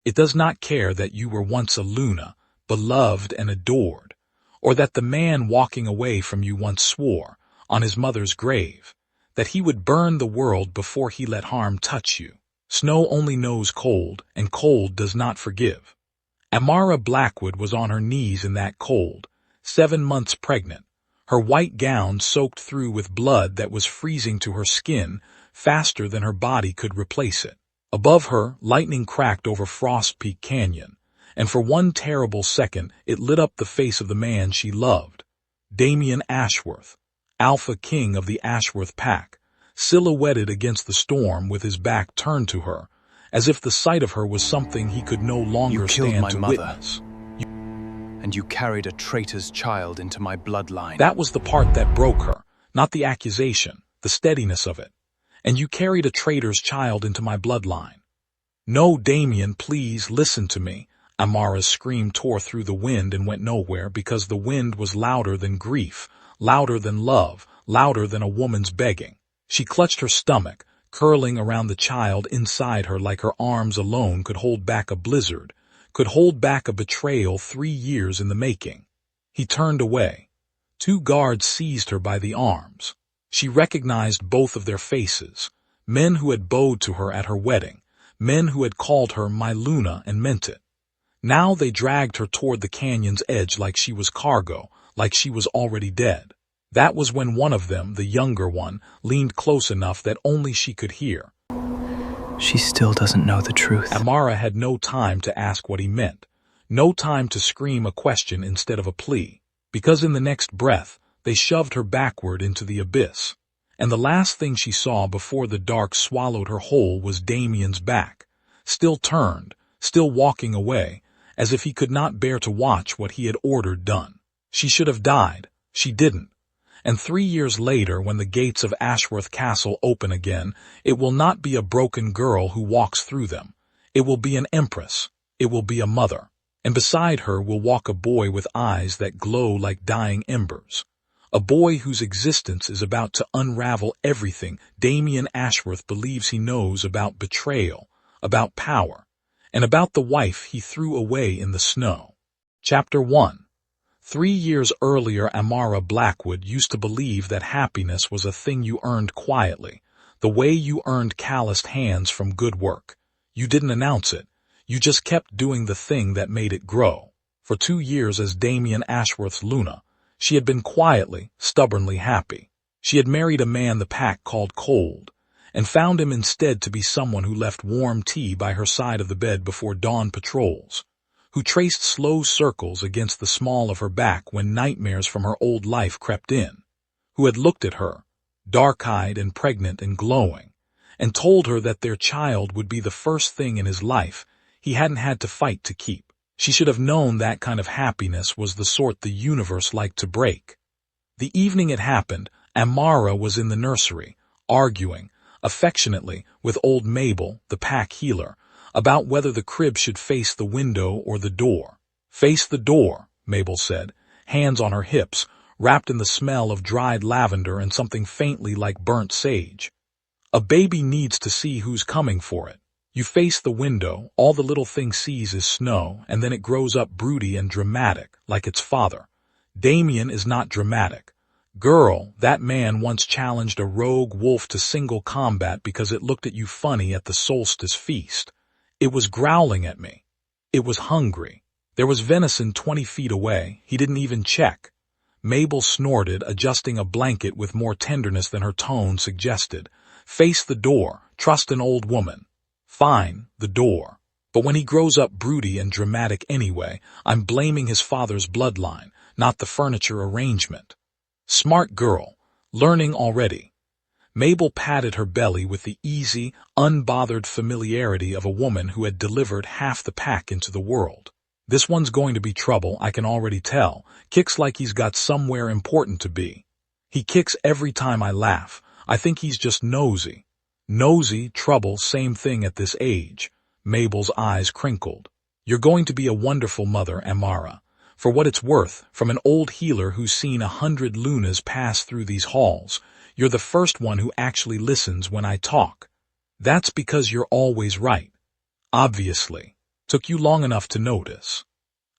It does not care that you were once a Luna, beloved and adored, or that the man walking away from you once swore, on his mother's grave, that he would burn the world before he let harm touch you. Snow only knows cold, and cold does not forgive. Amara Blackwood was on her knees in that cold, 7 months pregnant, her white gown soaked through with blood that was freezing to her skin faster than her body could replace it. Above her, lightning cracked over Frost Peak Canyon, and for one terrible second it lit up the face of the man she loved, Damien Ashworth, Alpha King of the Ashworth Pack, silhouetted against the storm with his back turned to her, as if the sight of her was something he could no longer stand to witness. And you carried a traitor's child into my bloodline. That was the part that broke her, not the accusation, the steadiness of it. And you carried a traitor's child into my bloodline. No, Damien, please listen to me. Amara's scream tore through the wind and went nowhere because the wind was louder than grief, louder than love, louder than a woman's begging. She clutched her stomach, curling around the child inside her like her arms alone could hold back a blizzard, could hold back a betrayal 3 years in the making. He turned away. 2 guards seized her by the arms. She recognized both of their faces, men who had bowed to her at her wedding, men who had called her my Luna and meant it. Now they dragged her toward the canyon's edge like she was cargo, like she was already dead. That was when one of them, the younger one, leaned close enough that only she could hear. She still doesn't know the truth. Amara had no time to ask what he meant, no time to scream a question instead of a plea, because in the next breath, they shoved her backward into the abyss, and the last thing she saw before the dark swallowed her whole was Damien's back, still turned, still walking away, as if he could not bear to watch what he had ordered done. She should have died. She didn't. And 3 years later, when the gates of Ashworth Castle open again, it will not be a broken girl who walks through them. It will be an empress. It will be a mother. And beside her will walk a boy with eyes that glow like dying embers. A boy whose existence is about to unravel everything Damien Ashworth believes he knows about betrayal, about power, and about the wife he threw away in the snow. Chapter 1. 3 years earlier, Amara Blackwood used to believe that happiness was a thing you earned quietly, the way you earned calloused hands from good work. You didn't announce it. You just kept doing the thing that made it grow. For 2 years as Damien Ashworth's Luna, she had been quietly, stubbornly happy. She had married a man the pack called cold, and found him instead to be someone who left warm tea by her side of the bed before dawn patrols, who traced slow circles against the small of her back when nightmares from her old life crept in, who had looked at her, dark-eyed and pregnant and glowing, and told her that their child would be the first thing in his life he hadn't had to fight to keep. She should have known that kind of happiness was the sort the universe liked to break. The evening it happened, Amara was in the nursery, arguing, affectionately, with old Mabel, the pack healer, about whether the crib should face the window or the door. Face the door, Mabel said, hands on her hips, wrapped in the smell of dried lavender and something faintly like burnt sage. A baby needs to see who's coming for it. You face the window, all the little thing sees is snow, and then it grows up broody and dramatic, like its father. Damien is not dramatic. Girl, that man once challenged a rogue wolf to single combat because it looked at you funny at the solstice feast. It was growling at me. It was hungry. There was venison 20 feet away. He didn't even check. Mabel snorted, adjusting a blanket with more tenderness than her tone suggested. Face the door. Trust an old woman. Fine, the door. But when he grows up broody and dramatic anyway, I'm blaming his father's bloodline, not the furniture arrangement. Smart girl. Learning already. Mabel patted her belly with the easy, unbothered familiarity of a woman who had delivered half the pack into the world. This one's going to be trouble, I can already tell. Kicks like he's got somewhere important to be. He kicks every time I laugh. I think he's just nosy. Nosy, trouble, same thing at this age. Mabel's eyes crinkled. You're going to be a wonderful mother, Amara. For what it's worth, from an old healer who's seen 100 Lunas pass through these halls, you're the first one who actually listens when I talk. That's because you're always right. Obviously. Took you long enough to notice.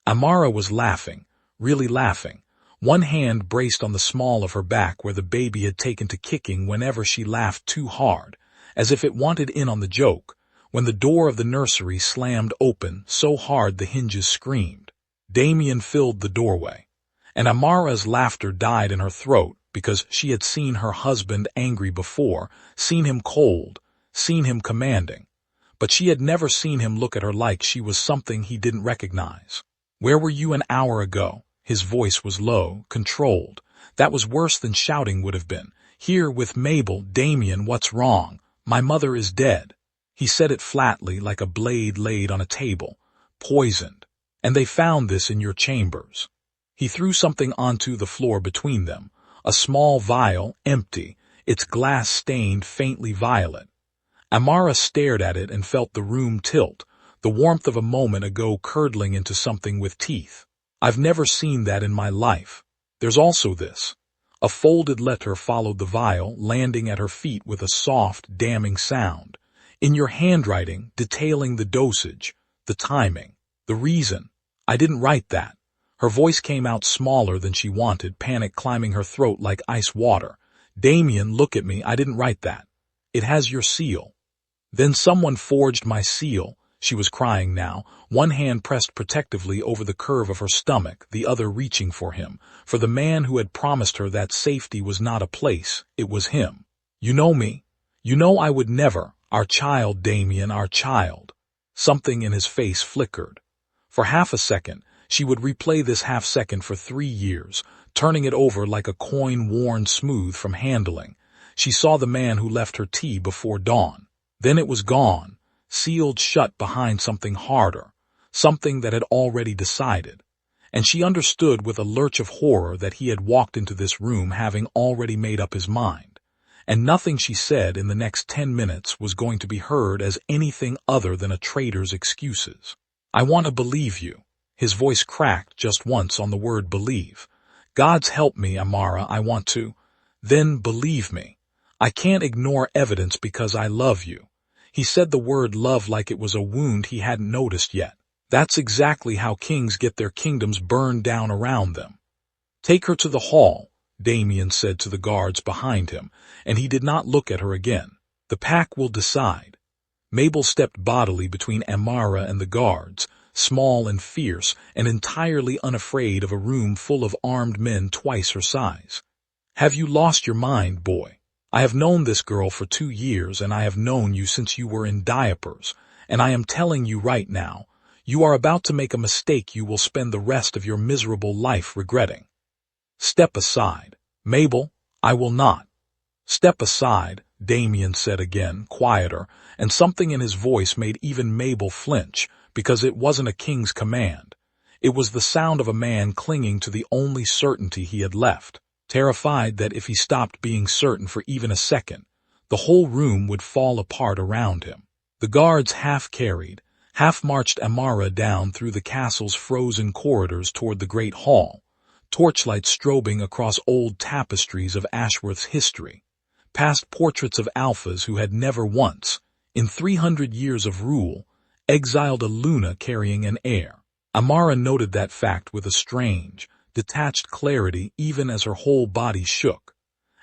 Amara was laughing, really laughing. One hand braced on the small of her back where the baby had taken to kicking whenever she laughed too hard, as if it wanted in on the joke, when the door of the nursery slammed open so hard the hinges screamed. Damien filled the doorway, and Amara's laughter died in her throat because she had seen her husband angry before, seen him cold, seen him commanding. But she had never seen him look at her like she was something he didn't recognize. "Where were you an hour ago?" His voice was low, controlled. That was worse than shouting would have been. "Here with Mabel. Damien, what's wrong? My mother is dead." He said it flatly, like a blade laid on a table. "Poisoned. And they found this in your chambers." He threw something onto the floor between them. A small vial, empty, its glass stained faintly violet. Amara stared at it and felt the room tilt, the warmth of a moment ago curdling into something with teeth. "I've never seen that in my life. There's also this." A folded letter followed the vial, landing at her feet with a soft, damning sound. "In your handwriting, detailing the dosage, the timing, the reason. I didn't write that." Her voice came out smaller than she wanted, panic climbing her throat like ice water. "Damien, look at me. I didn't write that. It has your seal." "Then someone forged my seal." She was crying now, one hand pressed protectively over the curve of her stomach, the other reaching for him, for the man who had promised her that safety was not a place, it was him. "You know me. You know I would never. Our child, Damien, our child." Something in his face flickered. For half a second, she would replay this half second for 3 years, turning it over like a coin worn smooth from handling. She saw the man who left her tea before dawn. Then it was gone, sealed shut behind something harder, something that had already decided. And she understood with a lurch of horror that he had walked into this room having already made up his mind. And nothing she said in the next 10 minutes was going to be heard as anything other than a traitor's excuses. "I want to believe you." His voice cracked just once on the word believe. "God's help me, Amara, I want to." "Then believe me. I can't ignore evidence because I love you." He said the word love like it was a wound he hadn't noticed yet. "That's exactly how kings get their kingdoms burned down around them." "Take her to the hall," Damien said to the guards behind him, and he did not look at her again. "The pack will decide." Mabel stepped bodily between Amara and the guards, small and fierce and entirely unafraid of a room full of armed men twice her size. "Have you lost your mind, boy? I have known this girl for 2 years, and I have known you since you were in diapers, and I am telling you right now, you are about to make a mistake you will spend the rest of your miserable life regretting. Step aside." "Mabel, I will not." "Step aside," Damien said again, quieter, and something in his voice made even Mabel flinch, because it wasn't a king's command. It was the sound of a man clinging to the only certainty he had left, terrified that if he stopped being certain for even a second, the whole room would fall apart around him. The guards half-carried, half-marched Amara down through the castle's frozen corridors toward the great hall, torchlight strobing across old tapestries of Ashworth's history, past portraits of alphas who had never once, in 300 years of rule, exiled a Luna carrying an heir. Amara noted that fact with a strange, detached clarity even as her whole body shook,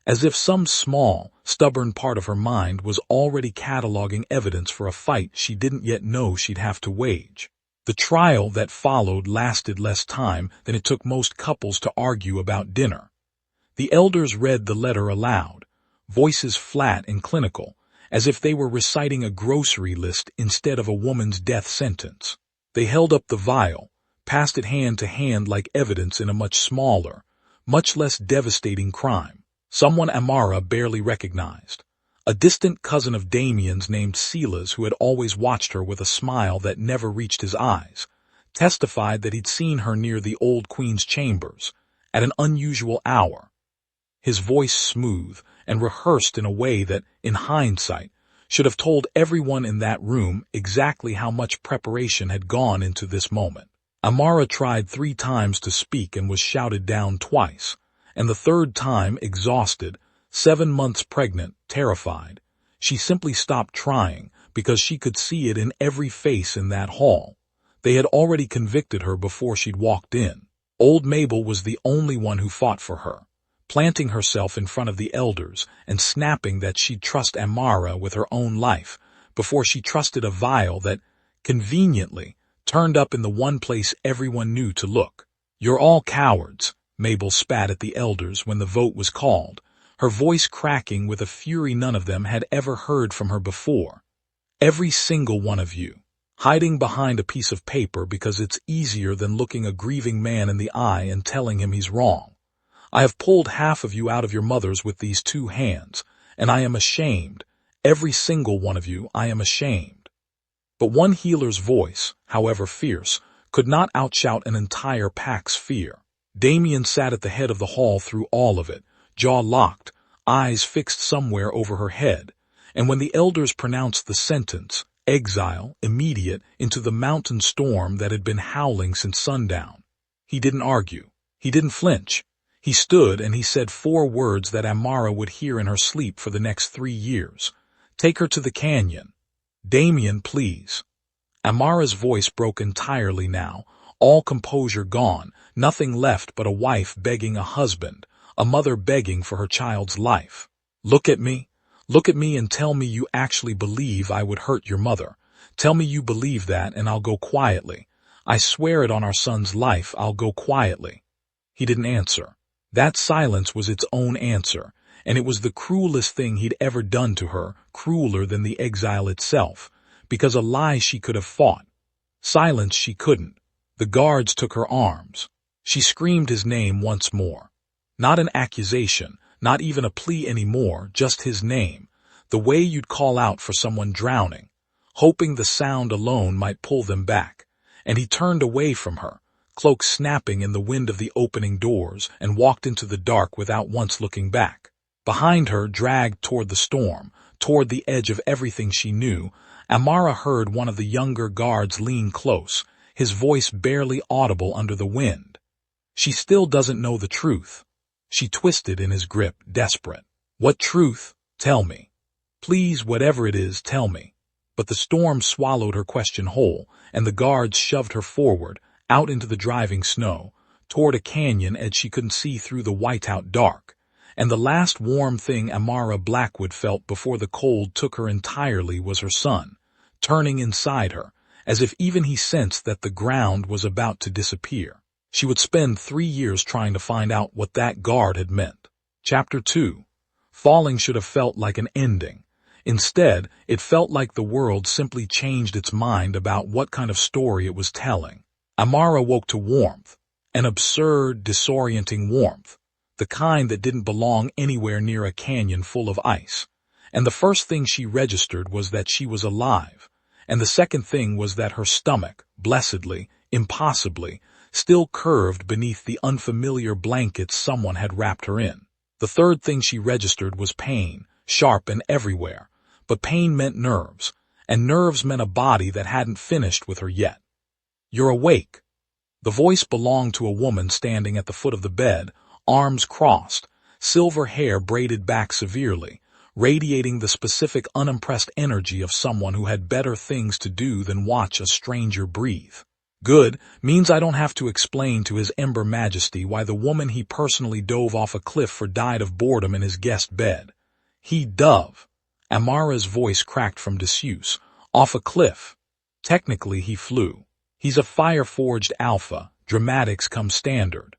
as if some small, stubborn part of her mind was already cataloging evidence for a fight she didn't yet know she'd have to wage. The trial that followed lasted less time than it took most couples to argue about dinner. The elders read the letter aloud, voices flat and clinical, as if they were reciting a grocery list instead of a woman's death sentence. They held up the vial, passed it hand to hand like evidence in a much smaller, much less devastating crime, someone Amara barely recognized. A distant cousin of Damien's named Silas, who had always watched her with a smile that never reached his eyes, testified that he'd seen her near the old queen's chambers, at an unusual hour. His voice smooth and rehearsed in a way that, in hindsight, should have told everyone in that room exactly how much preparation had gone into this moment. Amara tried 3 times to speak and was shouted down twice, and the 3rd time, exhausted, 7 months pregnant, terrified, she simply stopped trying because she could see it in every face in that hall. They had already convicted her before she'd walked in. Old Mabel was the only one who fought for her, planting herself in front of the elders and snapping that she'd trust Amara with her own life before she trusted a vial that, conveniently, turned up in the one place everyone knew to look. "You're all cowards," Mabel spat at the elders when the vote was called, her voice cracking with a fury none of them had ever heard from her before. "Every single one of you, hiding behind a piece of paper because it's easier than looking a grieving man in the eye and telling him he's wrong. I have pulled half of you out of your mothers with these 2 hands, and I am ashamed. Every single one of you, I am ashamed." But one healer's voice, however fierce, could not outshout an entire pack's fear. Damien sat at the head of the hall through all of it, jaw locked, eyes fixed somewhere over her head, and when the elders pronounced the sentence, exile, immediate, into the mountain storm that had been howling since sundown, he didn't argue. He didn't flinch. He stood and he said 4 words that Amara would hear in her sleep for the next 3 years. "Take her to the canyon. Damien, please." Amara's voice broke entirely now, all composure gone, nothing left but a wife begging a husband, a mother begging for her child's life. Look at me and tell me you actually believe I would hurt your mother. Tell me you believe that and I'll go quietly. I swear it on our son's life, I'll go quietly." He didn't answer. That silence was its own answer, and it was the cruelest thing he'd ever done to her, crueler than the exile itself, because a lie she could have fought. Silence she couldn't. The guards took her arms. She screamed his name once more. Not an accusation, not even a plea anymore, just his name, the way you'd call out for someone drowning, hoping the sound alone might pull them back. And he turned away from her, cloak snapping in the wind of the opening doors, and walked into the dark without once looking back. Behind her, dragged toward the storm, toward the edge of everything she knew, Amara heard one of the younger guards lean close, his voice barely audible under the wind. "She still doesn't know the truth." She twisted in his grip, desperate. "What truth? Tell me. Please, whatever it is, tell me." But the storm swallowed her question whole, and the guards shoved her forward, out into the driving snow, toward a canyon edge she couldn't see through the whiteout dark. And the last warm thing Amara Blackwood felt before the cold took her entirely was her son, turning inside her, as if even he sensed that the ground was about to disappear. She would spend 3 years trying to find out what that guard had meant. Chapter 2. Falling should have felt like an ending. Instead, it felt like the world simply changed its mind about what kind of story it was telling. Amara woke to warmth, an absurd, disorienting warmth, the kind that didn't belong anywhere near a canyon full of ice. And the first thing she registered was that she was alive, and the second thing was that her stomach, blessedly, impossibly, still curved beneath the unfamiliar blankets someone had wrapped her in. The third thing she registered was pain, sharp and everywhere, but pain meant nerves, and nerves meant a body that hadn't finished with her yet. "You're awake." The voice belonged to a woman standing at the foot of the bed, arms crossed, silver hair braided back severely, radiating the specific unimpressed energy of someone who had better things to do than watch a stranger breathe. "Good, means I don't have to explain to his Ember Majesty why the woman he personally dove off a cliff for died of boredom in his guest bed. He dove." Amara's voice cracked from disuse. "Off a cliff. Technically he flew. He's a fire-forged alpha, dramatics come standard."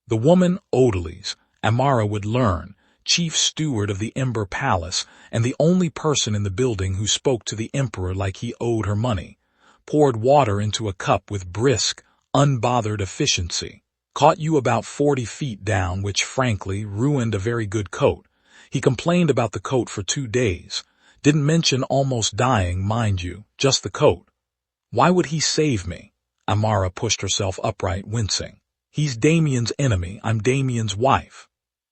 The woman, Odalys, Amara would learn, chief steward of the Ember Palace and the only person in the building who spoke to the Emperor like he owed her money, poured water into a cup with brisk, unbothered efficiency, caught you about 40 feet down, which frankly ruined a very good coat. He complained about the coat for 2 days, didn't mention almost dying, mind you, just the coat. "Why would he save me?" Amara pushed herself upright, wincing. "He's Damien's enemy, I'm Damien's wife."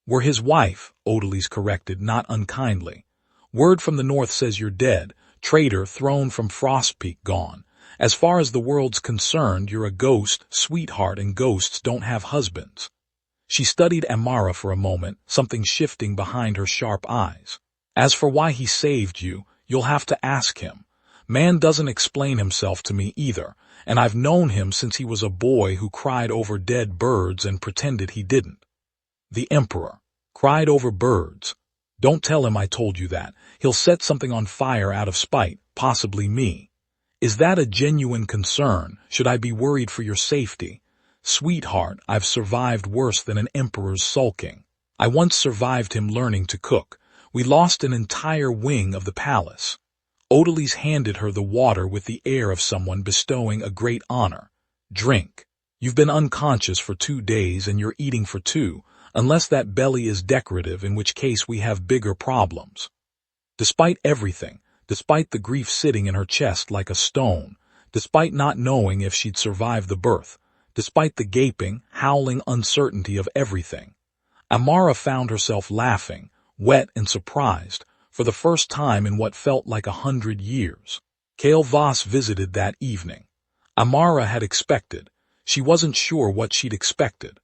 "We're his wife," Odalys corrected, not unkindly. "Word from the north says you're dead, traitor thrown from Frostpeak gone. As far as the world's concerned, you're a ghost, sweetheart, and ghosts don't have husbands." She studied Amara for a moment, something shifting behind her sharp eyes. "As for why he saved you, you'll have to ask him. Man doesn't explain himself to me either, and I've known him since he was a boy who cried over dead birds and pretended he didn't. The Emperor cried over birds. Don't tell him I told you that. He'll set something on fire out of spite, possibly me. Is that a genuine concern? Should I be worried for your safety? Sweetheart, I've survived worse than an emperor's sulking. I once survived him learning to cook. We lost an entire wing of the palace. Odalys handed her the water with the air of someone bestowing a great honor. Drink. You've been unconscious for 2 days and you're eating for 2, unless that belly is decorative, in which case we have bigger problems. Despite everything, despite the grief sitting in her chest like a stone, despite not knowing if she'd survive the birth, despite the gaping, howling uncertainty of everything, Amara found herself laughing, wet and surprised, for the first time in what felt like 100 years. Kael Voss visited that evening. Amara had expected. She wasn't sure what she'd expected.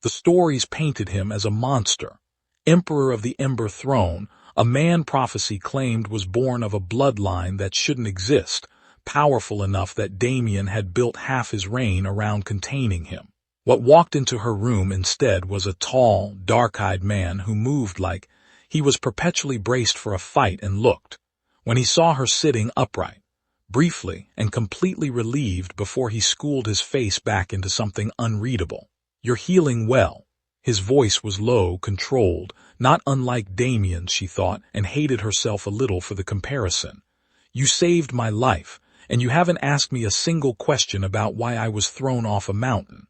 The stories painted him as a monster, Emperor of the Ember Throne, a man prophecy claimed was born of a bloodline that shouldn't exist, powerful enough that Damien had built half his reign around containing him. What walked into her room instead was a tall, dark-eyed man who moved like he was perpetually braced for a fight and looked, when he saw her sitting upright, briefly and completely relieved before he schooled his face back into something unreadable. You're healing well. His voice was low, controlled, not unlike Damien's, she thought, and hated herself a little for the comparison. You saved my life, and you haven't asked me a single question about why I was thrown off a mountain.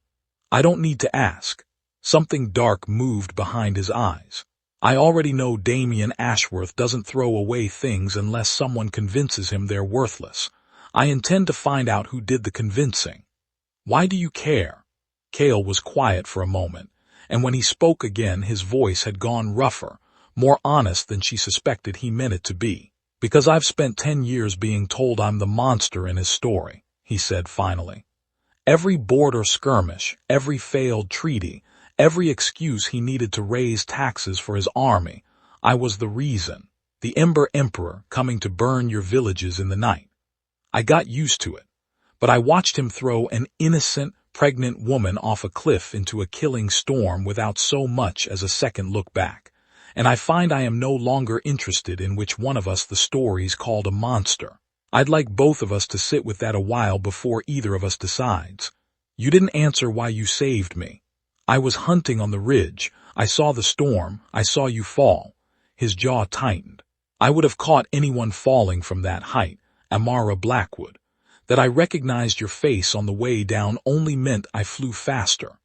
I don't need to ask. Something dark moved behind his eyes. I already know Damien Ashworth doesn't throw away things unless someone convinces him they're worthless. I intend to find out who did the convincing. Why do you care? Kael was quiet for a moment, and when he spoke again his voice had gone rougher, more honest than she suspected he meant it to be. Because I've spent 10 years being told I'm the monster in his story, he said finally. Every border skirmish, every failed treaty, every excuse he needed to raise taxes for his army, I was the reason. The Ember Emperor coming to burn your villages in the night. I got used to it, but I watched him throw an innocent, pregnant woman off a cliff into a killing storm without so much as a second look back, and I find I am no longer interested in which one of us the stories called a monster. I'd like both of us to sit with that a while before either of us decides. You didn't answer why you saved me. I was hunting on the ridge. I saw the storm. I saw you fall. His jaw tightened. I would have caught anyone falling from that height, Amara Blackwood. That I recognized your face on the way down only meant I flew faster.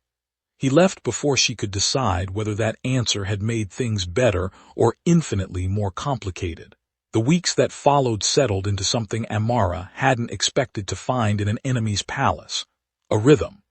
He left before she could decide whether that answer had made things better or infinitely more complicated. The weeks that followed settled into something Amara hadn't expected to find in an enemy's palace. A rhythm.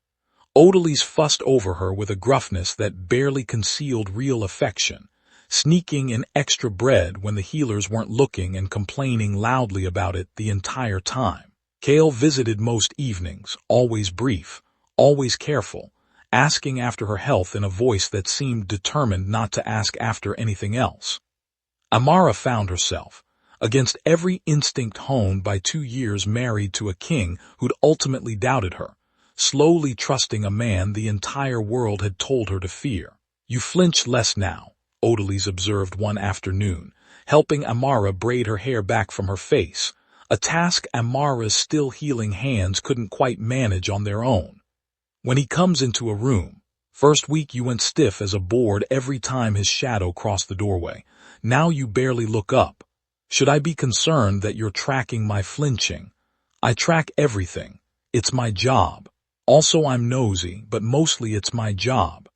Odalys fussed over her with a gruffness that barely concealed real affection, sneaking in extra bread when the healers weren't looking and complaining loudly about it the entire time. Kael visited most evenings, always brief, always careful, asking after her health in a voice that seemed determined not to ask after anything else. Amara found herself, against every instinct honed by 2 years married to a king who'd ultimately doubted her, slowly trusting a man the entire world had told her to fear. You flinch less now, Odalys observed one afternoon, helping Amara braid her hair back from her face, a task Amara's still healing hands couldn't quite manage on their own. When he comes into a room, first week you went stiff as a board every time his shadow crossed the doorway. Now you barely look up. Should I be concerned that you're tracking my flinching? I track everything. It's my job. Also, I'm nosy, but mostly it's my job.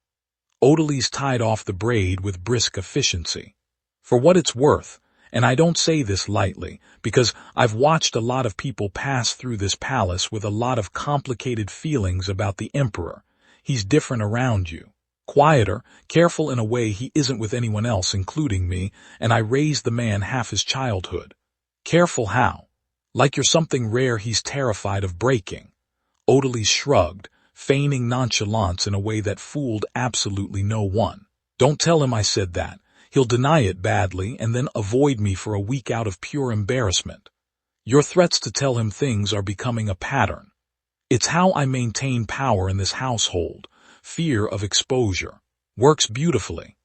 Odalys tied off the braid with brisk efficiency. For what it's worth, and I don't say this lightly, because I've watched a lot of people pass through this palace with a lot of complicated feelings about the Emperor. He's different around you. Quieter, careful in a way he isn't with anyone else, including me, and I raised the man half his childhood. Careful how? Like you're something rare he's terrified of breaking. Odalys shrugged, feigning nonchalance in a way that fooled absolutely no one. Don't tell him I said that. He'll deny it badly and then avoid me for a week out of pure embarrassment. Your threats to tell him things are becoming a pattern. It's how I maintain power in this household. Fear of exposure. Works beautifully.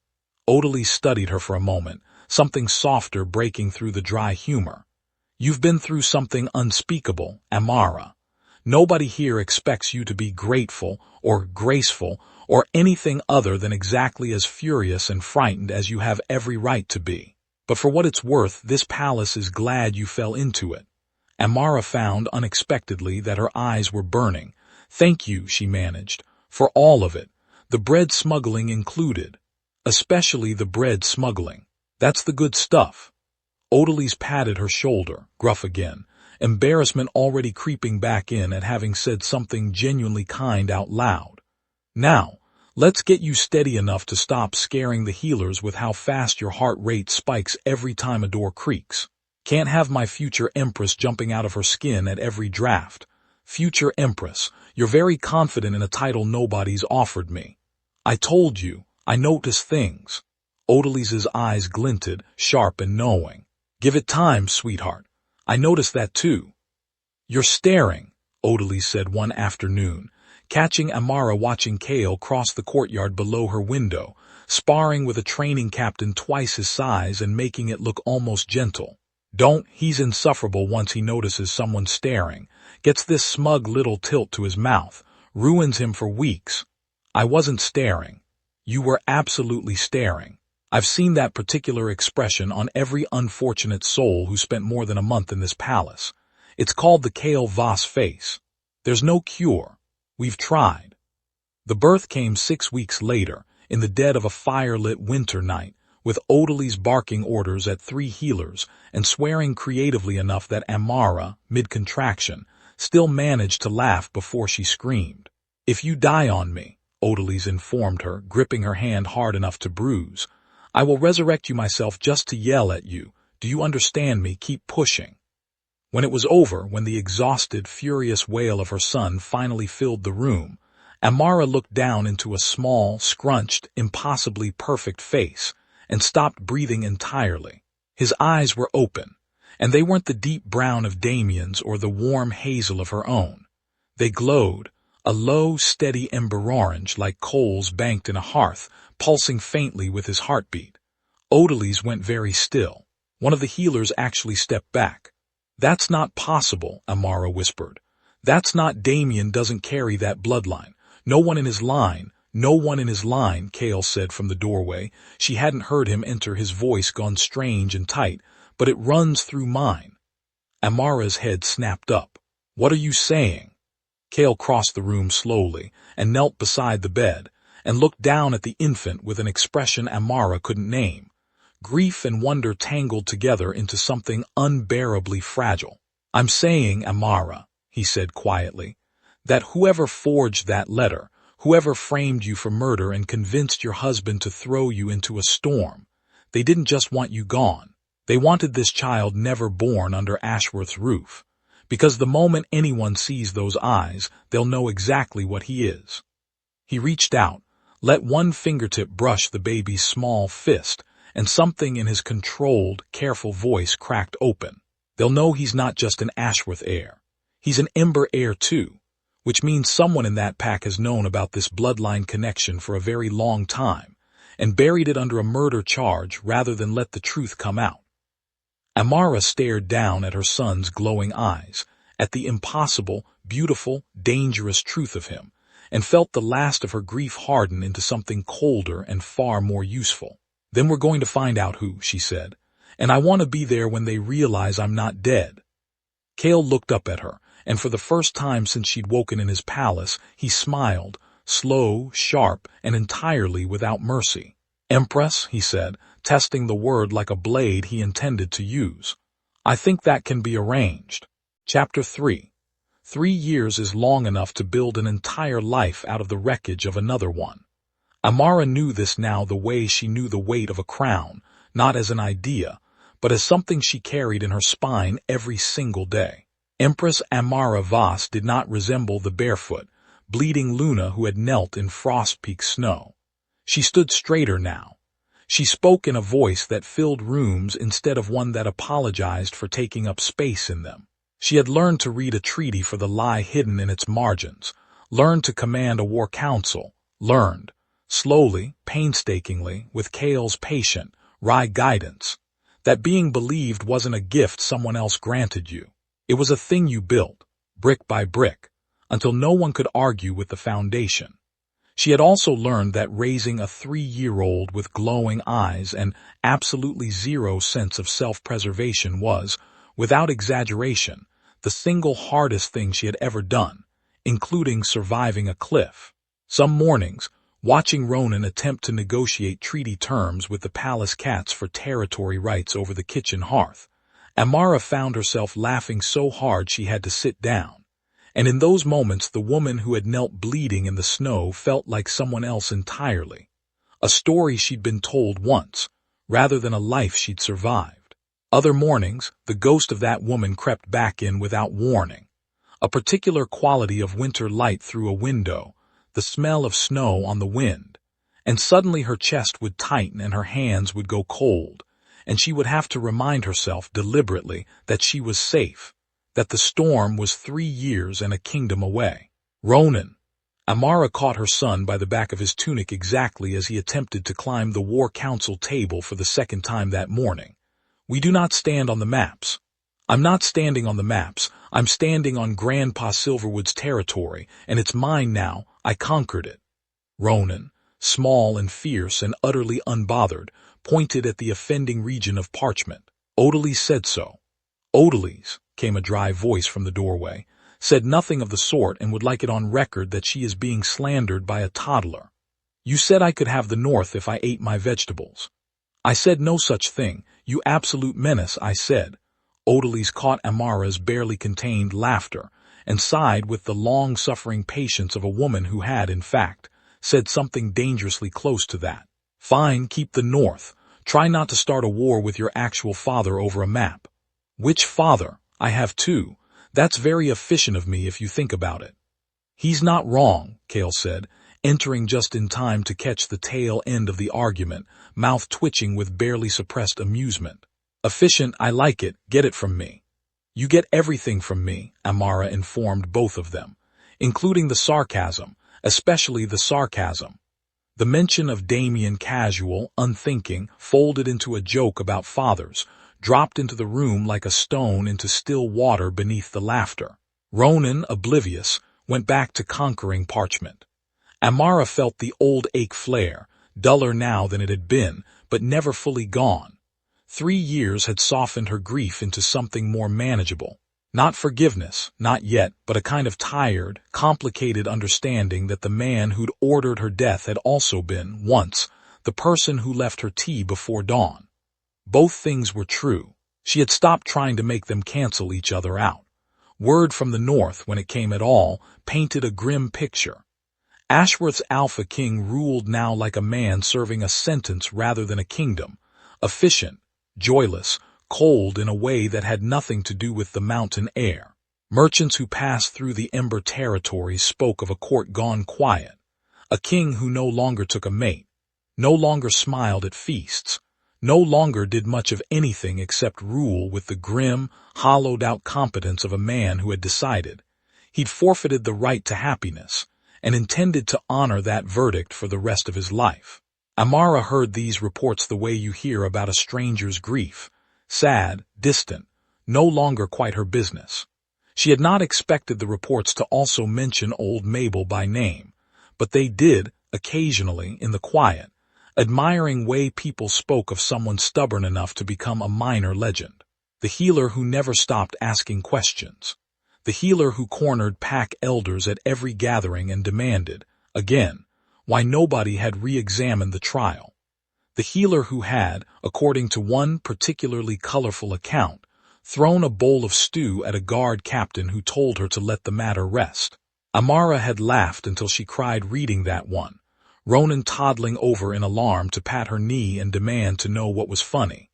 Odile studied her for a moment, something softer breaking through the dry humor. You've been through something unspeakable, Amara. Nobody here expects you to be grateful or graceful or anything other than exactly as furious and frightened as you have every right to be. But for what it's worth, this palace is glad you fell into it. Amara found unexpectedly that her eyes were burning. Thank you, she managed, for all of it, the bread smuggling included. Especially the bread smuggling. That's the good stuff. Odile patted her shoulder, gruff again, embarrassment already creeping back in at having said something genuinely kind out loud. Now, let's get you steady enough to stop scaring the healers with how fast your heart rate spikes every time a door creaks. Can't have my future Empress jumping out of her skin at every draft. Future Empress, you're very confident in a title nobody's offered me. I told you, I notice things. Odile's eyes glinted, sharp and knowing. Give it time, sweetheart. I noticed that too. You're staring, Odile said one afternoon, catching Amara watching Kael cross the courtyard below her window, sparring with a training captain twice his size and making it look almost gentle. He's insufferable once he notices someone staring, gets this smug little tilt to his mouth, ruins him for weeks. I wasn't staring. You were absolutely staring. I've seen that particular expression on every unfortunate soul who spent more than a month in this palace. It's called the Kael Voss face. There's no cure. We've tried. The birth came 6 weeks later, in the dead of a fire-lit winter night, with Odile's barking orders at 3 healers and swearing creatively enough that Amara, mid-contraction, still managed to laugh before she screamed. If you die on me, Odile informed her, gripping her hand hard enough to bruise, I will resurrect you myself just to yell at you. Do you understand me? Keep pushing. When it was over, when the exhausted, furious wail of her son finally filled the room, Amara looked down into a small, scrunched, impossibly perfect face and stopped breathing entirely. His eyes were open, and they weren't the deep brown of Damien's or the warm hazel of her own. They glowed, a low, steady ember orange like coals banked in a hearth, pulsing faintly with his heartbeat. Odile's went very still. One of the healers actually stepped back. That's not possible, Amara whispered. That's not. Damien doesn't carry that bloodline. No one in his line, Kael said from the doorway. She hadn't heard him enter, his voice gone strange and tight, but it runs through mine. Amara's head snapped up. What are you saying? Kael crossed the room slowly and knelt beside the bed and looked down at the infant with an expression Amara couldn't name. Grief and wonder tangled together into something unbearably fragile. I'm saying, Amara, he said quietly, that whoever forged that letter, whoever framed you for murder and convinced your husband to throw you into a storm, they didn't just want you gone. They wanted this child never born under Ashworth's roof. Because the moment anyone sees those eyes, they'll know exactly what he is. He reached out, let one fingertip brush the baby's small fist, and something in his controlled, careful voice cracked open. They'll know he's not just an Ashworth heir. He's an Ember heir too, which means someone in that pack has known about this bloodline connection for a very long time, and buried it under a murder charge rather than let the truth come out. Amara stared down at her son's glowing eyes, at the impossible, beautiful, dangerous truth of him, and felt the last of her grief harden into something colder and far more useful. Then we're going to find out who, she said, and I want to be there when they realize I'm not dead. Kael looked up at her, and for the first time since she'd woken in his palace, he smiled, slow, sharp, and entirely without mercy. Empress, he said, testing the word like a blade he intended to use. I think that can be arranged. Chapter 3. 3 years is long enough to build an entire life out of the wreckage of another one. Amara knew this now the way she knew the weight of a crown, not as an idea, but as something she carried in her spine every single day. Empress Amara Voss did not resemble the barefoot, bleeding Luna who had knelt in frost-peaked snow. She stood straighter now. She spoke in a voice that filled rooms instead of one that apologized for taking up space in them. She had learned to read a treaty for the lie hidden in its margins, learned to command a war council, learned, slowly, painstakingly, with Kael's patient, wry guidance, that being believed wasn't a gift someone else granted you. It was a thing you built, brick by brick, until no one could argue with the foundation. She had also learned that raising a 3-year-old with glowing eyes and absolutely zero sense of self-preservation was, without exaggeration, the single hardest thing she had ever done, including surviving a cliff. Some mornings, watching Ronan attempt to negotiate treaty terms with the palace cats for territory rights over the kitchen hearth, Amara found herself laughing so hard she had to sit down. And in those moments the woman who had knelt bleeding in the snow felt like someone else entirely. A story she'd been told once, rather than a life she'd survived. Other mornings, the ghost of that woman crept back in without warning. A particular quality of winter light through a window, the smell of snow on the wind, and suddenly her chest would tighten and her hands would go cold, and she would have to remind herself deliberately that she was safe, that the storm was 3 years and a kingdom away. Ronan. Amara caught her son by the back of his tunic exactly as he attempted to climb the war council table for the second time that morning. We do not stand on the maps. I'm not standing on the maps. I'm standing on Grandpa Silverwood's territory, and it's mine now. I conquered it. Ronan, small and fierce and utterly unbothered, pointed at the offending region of parchment. Odalys said so. Odalys, came a dry voice from the doorway, said nothing of the sort and would like it on record that she is being slandered by a toddler. You said I could have the north if I ate my vegetables. I said no such thing, you absolute menace, I said. Odalys caught Amara's barely contained laughter and sighed with the long-suffering patience of a woman who had, in fact, said something dangerously close to that. Fine, keep the north. Try not to start a war with your actual father over a map. Which father? I have two. That's very efficient of me if you think about it. He's not wrong, Kael said, entering just in time to catch the tail end of the argument, mouth twitching with barely suppressed amusement. Efficient, I like it, get it from me. You get everything from me, Amara informed both of them, including the sarcasm, especially the sarcasm. The mention of Damien, casual, unthinking, folded into a joke about fathers, dropped into the room like a stone into still water beneath the laughter. Ronan, oblivious, went back to conquering parchment. Amara felt the old ache flare, duller now than it had been, but never fully gone. 3 years had softened her grief into something more manageable. Not forgiveness, not yet, but a kind of tired, complicated understanding that the man who'd ordered her death had also been, once, the person who left her tea before dawn. Both things were true. She had stopped trying to make them cancel each other out. Word from the north, when it came at all, painted a grim picture. Ashworth's Alpha King ruled now like a man serving a sentence rather than a kingdom, efficient, joyless, cold in a way that had nothing to do with the mountain air. Merchants who passed through the Ember territory spoke of a court gone quiet, a king who no longer took a mate, no longer smiled at feasts, no longer did much of anything except rule with the grim, hollowed-out competence of a man who had decided he'd forfeited the right to happiness and intended to honor that verdict for the rest of his life. Amara heard these reports the way you hear about a stranger's grief, sad, distant, no longer quite her business. She had not expected the reports to also mention old Mabel by name, but they did, occasionally, in the quiet, admiring way people spoke of someone stubborn enough to become a minor legend. The healer who never stopped asking questions. The healer who cornered pack elders at every gathering and demanded, again, why nobody had re-examined the trial. The healer who had, according to one particularly colorful account, thrown a bowl of stew at a guard captain who told her to let the matter rest. Amara had laughed until she cried reading that one, Ronan toddling over in alarm to pat her knee and demand to know what was funny.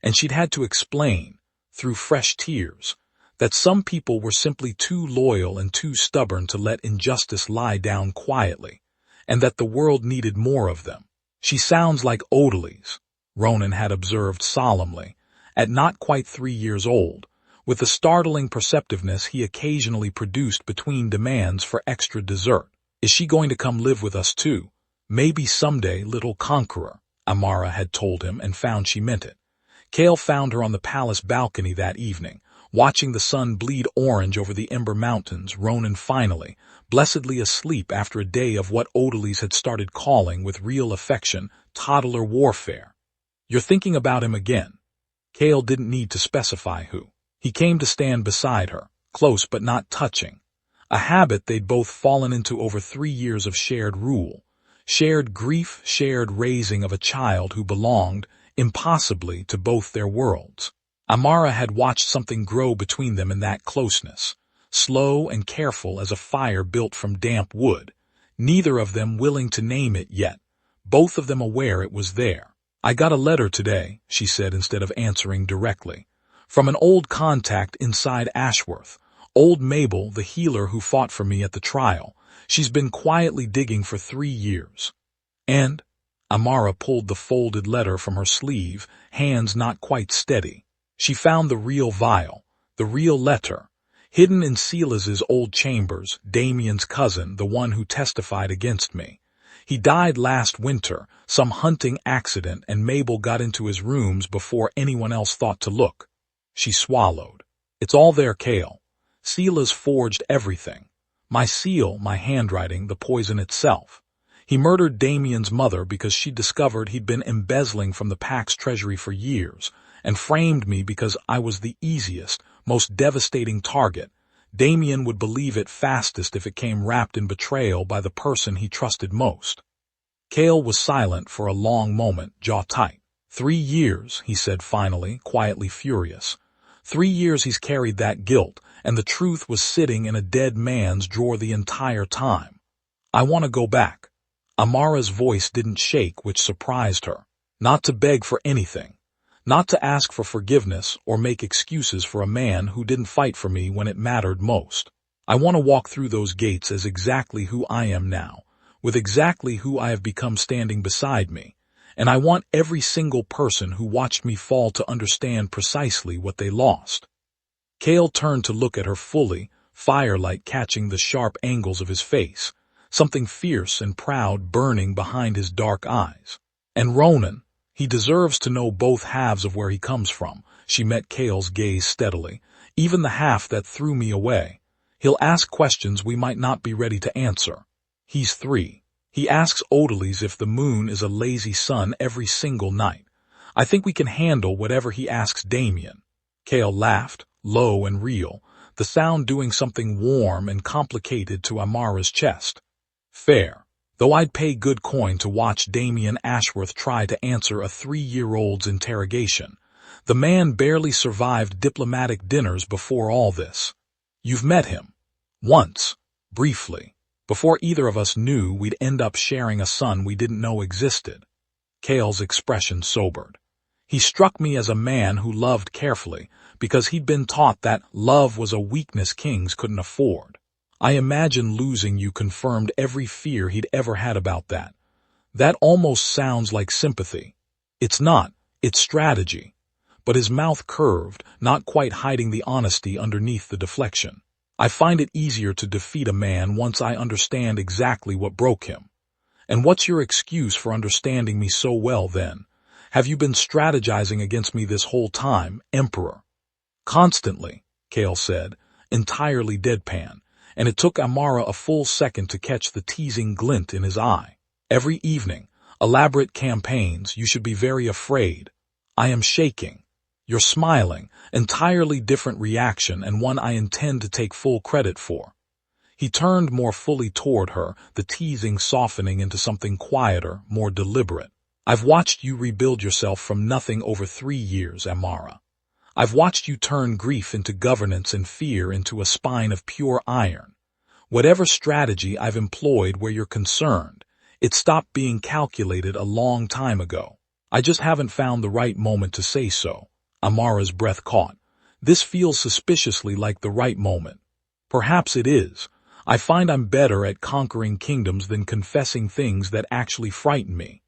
And she'd had to explain, through fresh tears, that some people were simply too loyal and too stubborn to let injustice lie down quietly, and that the world needed more of them. She sounds like Odalys, Ronan had observed solemnly, at not quite 3 years old, with the startling perceptiveness he occasionally produced between demands for extra dessert. Is she going to come live with us too? Maybe someday, little conqueror, Amara had told him, and found she meant it. Kael found her on the palace balcony that evening, watching the sun bleed orange over the Ember Mountains, Ronan finally, blessedly asleep after a day of what Odalys had started calling with real affection, toddler warfare. You're thinking about him again. Kael didn't need to specify who. He came to stand beside her, close but not touching. A habit they'd both fallen into over 3 years of shared rule. Shared grief, shared raising of a child who belonged, impossibly, to both their worlds. Amara had watched something grow between them in that closeness, slow and careful as a fire built from damp wood, neither of them willing to name it yet, both of them aware it was there. I got a letter today, she said instead of answering directly, from an old contact inside Ashworth, old Mabel, the healer who fought for me at the trial. She's been quietly digging for 3 years. And Amara pulled the folded letter from her sleeve, hands not quite steady. She found the real vial, the real letter, hidden in Silas's old chambers, Damien's cousin, the one who testified against me. He died last winter, some hunting accident, and Mabel got into his rooms before anyone else thought to look. She swallowed. It's all there, Kael. Silas forged everything. My seal, my handwriting, the poison itself. He murdered Damien's mother because she discovered he'd been embezzling from the Pack's treasury for years, and framed me because I was the easiest, most devastating target. Damien would believe it fastest if it came wrapped in betrayal by the person he trusted most. Kael was silent for a long moment, jaw tight. 3 years, he said finally, quietly furious. 3 years he's carried that guilt, and the truth was sitting in a dead man's drawer the entire time. I want to go back. Amara's voice didn't shake, which surprised her. Not to beg for anything. Not to ask for forgiveness or make excuses for a man who didn't fight for me when it mattered most. I want to walk through those gates as exactly who I am now, with exactly who I have become standing beside me, and I want every single person who watched me fall to understand precisely what they lost. Kael turned to look at her fully, firelight catching the sharp angles of his face, something fierce and proud burning behind his dark eyes. And Ronan, he deserves to know both halves of where he comes from. She met Kael's gaze steadily, even the half that threw me away. He'll ask questions we might not be ready to answer. He's 3. He asks Odalys if the moon is a lazy sun every single night. I think we can handle whatever he asks Damien. Kael laughed, low and real, the sound doing something warm and complicated to Amara's chest. Fair. Though I'd pay good coin to watch Damien Ashworth try to answer a 3-year-old's interrogation. The man barely survived diplomatic dinners before all this. You've met him. Once. Briefly. Before either of us knew we'd end up sharing a son we didn't know existed. Kael's expression sobered. He struck me as a man who loved carefully, because he'd been taught that love was a weakness kings couldn't afford. I imagine losing you confirmed every fear he'd ever had about that. That almost sounds like sympathy. It's not, it's strategy. But his mouth curved, not quite hiding the honesty underneath the deflection. I find it easier to defeat a man once I understand exactly what broke him. And what's your excuse for understanding me so well then? Have you been strategizing against me this whole time, Emperor? Constantly, Kael said, entirely deadpan. And it took Amara a full second to catch the teasing glint in his eye. Every evening, elaborate campaigns, you should be very afraid. I am shaking. You're smiling, entirely different reaction and one I intend to take full credit for. He turned more fully toward her, the teasing softening into something quieter, more deliberate. I've watched you rebuild yourself from nothing over 3 years, Amara. I've watched you turn grief into governance and fear into a spine of pure iron. Whatever strategy I've employed where you're concerned, it stopped being calculated a long time ago. I just haven't found the right moment to say so. Amara's breath caught. This feels suspiciously like the right moment. Perhaps it is. I find I'm better at conquering kingdoms than confessing things that actually frighten me.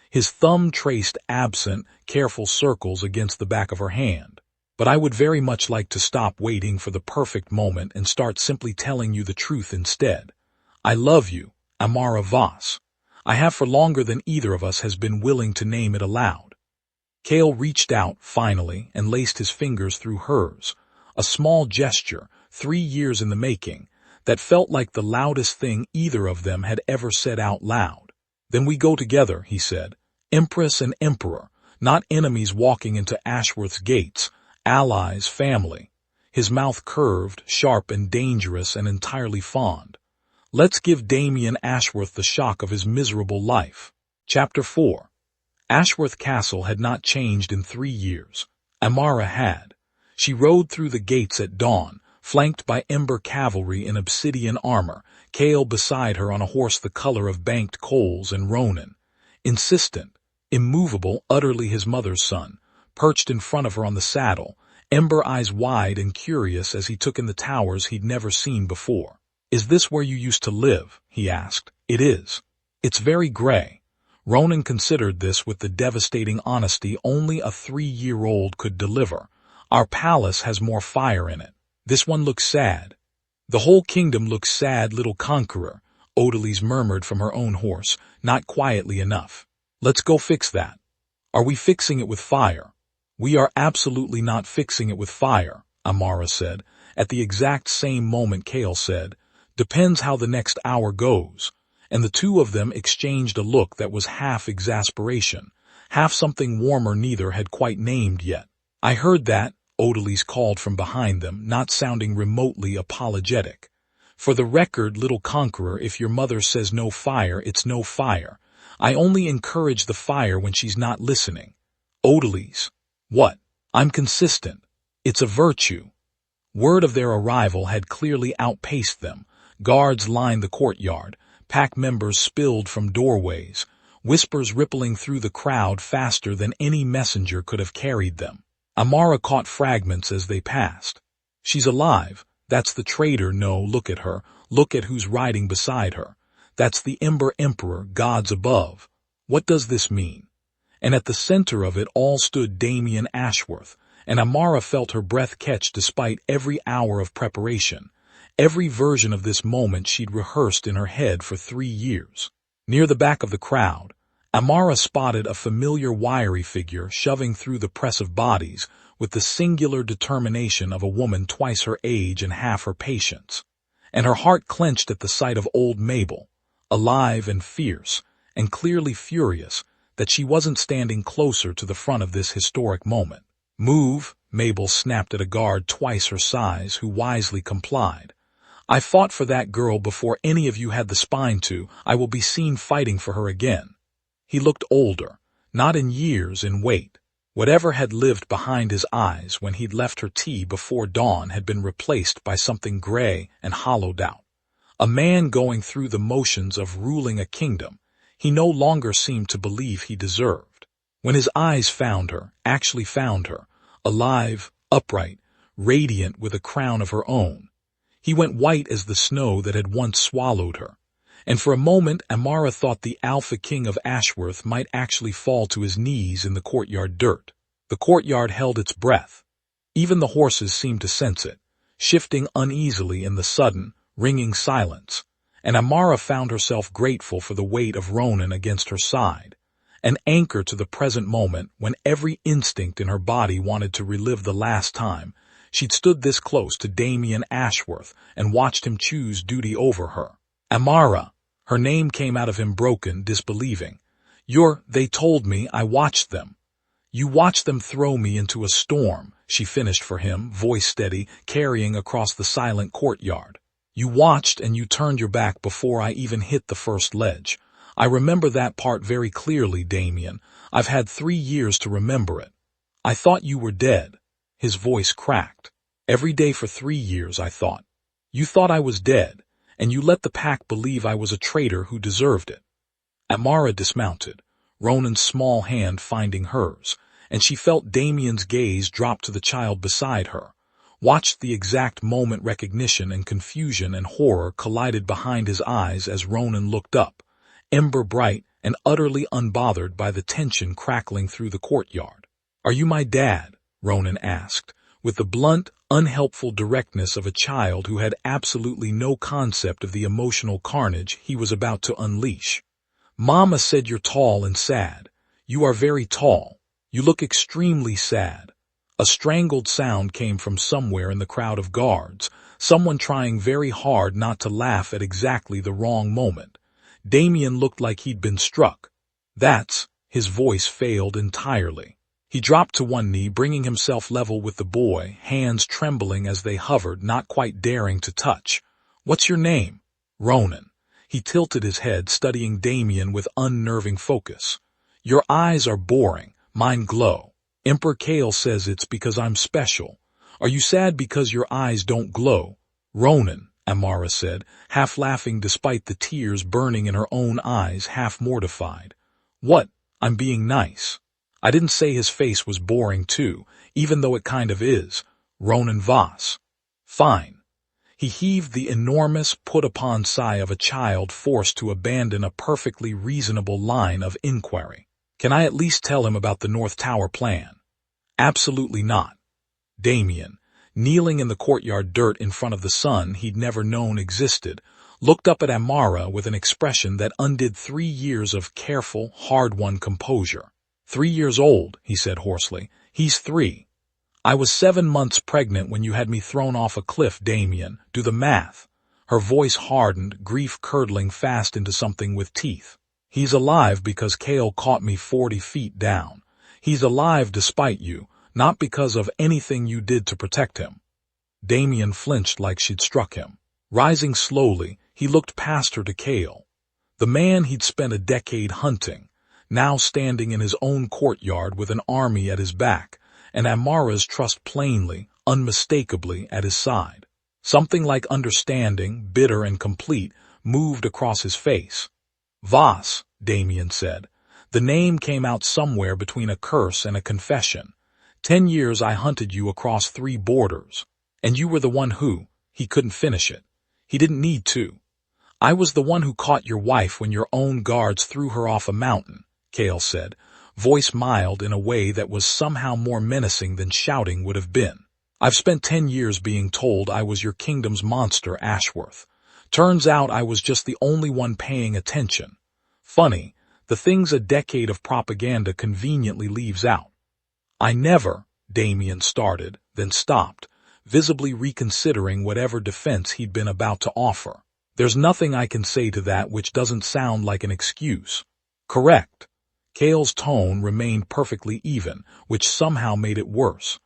His thumb traced absent, careful circles against the back of her hand. But I would very much like to stop waiting for the perfect moment and start simply telling you the truth instead. I love you, Amara Voss. I have for longer than either of us has been willing to name it aloud. Kael reached out, finally, and laced his fingers through hers. A small gesture, 3 years in the making, that felt like the loudest thing either of them had ever said out loud. Then we go together, he said. Empress and Emperor, not enemies walking into Ashworth's gates, allies, family. His mouth curved, sharp and dangerous and entirely fond. Let's give Damien Ashworth the shock of his miserable life. Chapter 4. Ashworth Castle had not changed in 3 years. Amara had. She rode through the gates at dawn, flanked by Ember cavalry in obsidian armor, Kael beside her on a horse the color of banked coals, and Ronan, insistent, immovable, utterly his mother's son, perched in front of her on the saddle, Ember eyes wide and curious as he took in the towers he'd never seen before. Is this where you used to live? He asked. It is. It's very gray. Ronan considered this with the devastating honesty only a 3-year-old could deliver. Our palace has more fire in it. This one looks sad. The whole kingdom looks sad, little conqueror, Odalise murmured from her own horse, not quietly enough. Let's go fix that. Are we fixing it with fire? We are absolutely not fixing it with fire, Amara said. At the exact same moment Kael said, depends how the next hour goes. And the two of them exchanged a look that was half exasperation, half something warmer neither had quite named yet. I heard that, Odalise called from behind them, not sounding remotely apologetic. For the record, little conqueror, if your mother says no fire, it's no fire. I only encourage the fire when she's not listening. Odalise. What? I'm consistent. It's a virtue. Word of their arrival had clearly outpaced them. Guards lined the courtyard. Pack members spilled from doorways. Whispers rippling through the crowd faster than any messenger could have carried them. Amara caught fragments as they passed. She's alive. That's the traitor. No, look at her. Look at who's riding beside her. That's the Ember Emperor, gods above. What does this mean? And at the center of it all stood Damien Ashworth, and Amara felt her breath catch despite every hour of preparation. Every version of this moment she'd rehearsed in her head for 3 years. Near the back of the crowd, Amara spotted a familiar wiry figure shoving through the press of bodies with the singular determination of a woman twice her age and half her patience. And her heart clenched at the sight of old Mabel, alive and fierce, and clearly furious that she wasn't standing closer to the front of this historic moment. Move, Mabel snapped at a guard twice her size, who wisely complied. I fought for that girl before any of you had the spine to. I will be seen fighting for her again. He looked older, not in years, in weight. Whatever had lived behind his eyes when he'd left her tea before dawn had been replaced by something gray and hollowed out. A man going through the motions of ruling a kingdom he no longer seemed to believe he deserved. When his eyes found her, actually found her, alive, upright, radiant with a crown of her own, he went white as the snow that had once swallowed her. And for a moment Amara thought the Alpha King of Ashworth might actually fall to his knees in the courtyard dirt. The courtyard held its breath. Even the horses seemed to sense it, shifting uneasily in the sudden, ringing silence. And Amara found herself grateful for the weight of Ronan against her side, an anchor to the present moment when every instinct in her body wanted to relive the last time she'd stood this close to Damien Ashworth and watched him choose duty over her. Amara. Her name came out of him broken, disbelieving. They told me, I watched them. You watched them throw me into a storm, she finished for him, voice steady, carrying across the silent courtyard. You watched and you turned your back before I even hit the first ledge. I remember that part very clearly, Damien. I've had 3 years to remember it. I thought you were dead. His voice cracked. Every day for 3 years, I thought. You thought I was dead, and you let the pack believe I was a traitor who deserved it. Amara dismounted, Ronan's small hand finding hers, and she felt Damien's gaze drop to the child beside her, watched the exact moment recognition and confusion and horror collided behind his eyes as Ronan looked up, ember bright and utterly unbothered by the tension crackling through the courtyard. Are you my dad? Ronan asked, with the blunt, unhelpful directness of a child who had absolutely no concept of the emotional carnage he was about to unleash. "Mama said you're tall and sad. You are very tall. You look extremely sad." A strangled sound came from somewhere in the crowd of guards, someone trying very hard not to laugh at exactly the wrong moment. Damien looked like he'd been struck. His voice failed entirely. He dropped to one knee, bringing himself level with the boy, hands trembling as they hovered, not quite daring to touch. "What's your name?" "Ronan." He tilted his head, studying Damien with unnerving focus. "Your eyes are boring, mine glow. Emperor Kael says it's because I'm special. Are you sad because your eyes don't glow?" "Ronan," Amara said, half laughing despite the tears burning in her own eyes, half mortified. "What? I'm being nice. I didn't say his face was boring too, even though it kind of is. Ronan Voss." "Fine." He heaved the enormous, put-upon sigh of a child forced to abandon a perfectly reasonable line of inquiry. "Can I at least tell him about the North Tower plan?" "Absolutely not." Damien, kneeling in the courtyard dirt in front of the son he'd never known existed, looked up at Amara with an expression that undid 3 years of careful, hard-won composure. 3 years old," he said hoarsely. "He's 3. I was 7 months pregnant when you had me thrown off a cliff, Damien. Do the math." Her voice hardened, grief curdling fast into something with teeth. "He's alive because Kael caught me 40 feet down. He's alive despite you, not because of anything you did to protect him." Damien flinched like she'd struck him. Rising slowly, he looked past her to Kael, the man he'd spent a decade hunting, now standing in his own courtyard with an army at his back, and Amara's trust plainly, unmistakably at his side. Something like understanding, bitter and complete, moved across his face. "Voss," Damien said. The name came out somewhere between a curse and a confession. 10 years I hunted you across 3 borders. And you were the one who, he couldn't finish it. He didn't need to. I was the one who caught your wife when your own guards threw her off a mountain," Kael said, voice mild in a way that was somehow more menacing than shouting would have been. "I've spent 10 years being told I was your kingdom's monster, Ashworth. Turns out I was just the only one paying attention. Funny, the things a decade of propaganda conveniently leaves out." "I never," Damien started, then stopped, visibly reconsidering whatever defense he'd been about to offer. "There's nothing I can say to that which doesn't sound like an excuse." "Correct." Kael's tone remained perfectly even, which somehow made it worse.